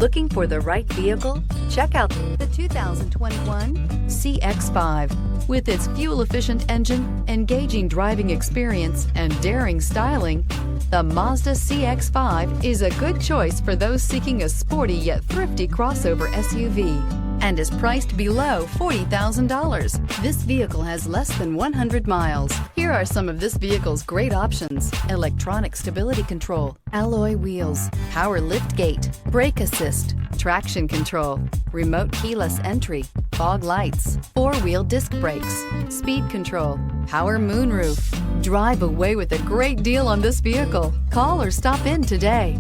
Looking for the right vehicle? Check out the 2021 CX-5. With its fuel-efficient engine, engaging driving experience, and daring styling, the Mazda CX-5 is a good choice for those seeking a sporty yet thrifty crossover SUV, and is priced below $40,000. This vehicle has less than 100 miles. Here are some of this vehicle's great options: electronic stability control, alloy wheels, power lift gate, brake assist, traction control, remote keyless entry, fog lights, four-wheel disc brakes, speed control, power moonroof. Drive away with a great deal on this vehicle. Call or stop in today.